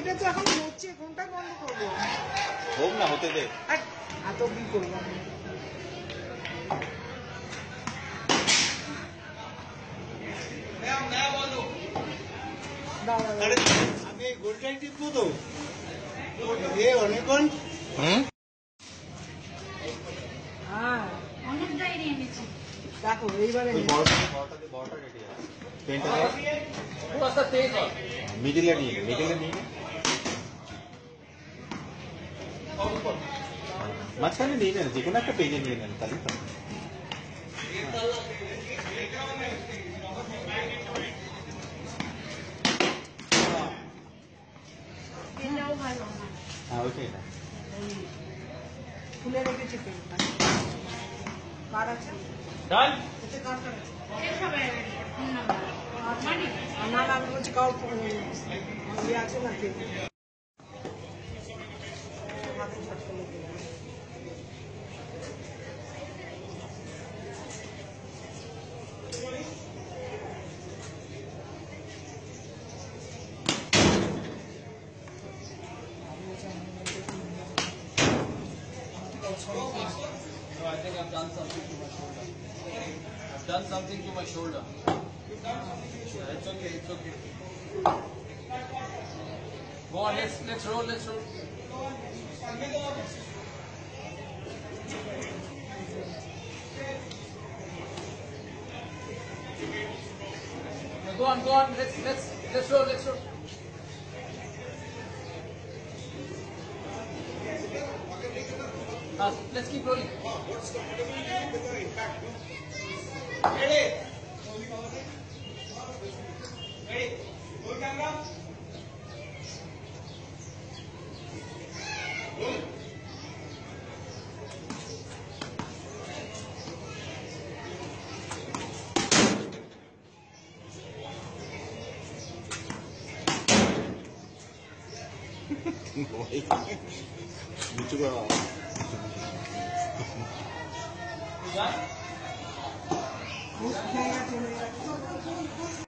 এটা তো এখন হচ্ছে, কোনটা বন্ধ করবো? হোক না, হতে দে। এত কি করবো? আমি গোলটাই টিপবো তো অনেকক্ষণ। হ্যাঁ অনেকটাই নিয়ে নিচ্ছি। দেখো এইবারে মিডিলে নিয়ে মাঝখানে নিয়ে নেন, যে কোনো একটা পেজে নিয়ে নেন, তাহলে তো এটাও ভালো না। হ্যাঁ ওইটাই না। খুলে রেখেছি পেনটা। কার আছে? এতে কার কার আছে? এসবে ফোন নাম্বার মানে না না, আমি বলছি কার ফোন ইয়ে আছে না পেন? হাতে ঝটকা লেগে গেল। No, I think I've done something to my shoulder. I've done something to my shoulder. Yeah, it's okay, it's okay. Go on, let's roll, let's roll. No, go on, let's roll, let's roll. Let's keep rolling. Ready? Ready? Roll camera. নিচু করা। Done? খেয়ে গেছে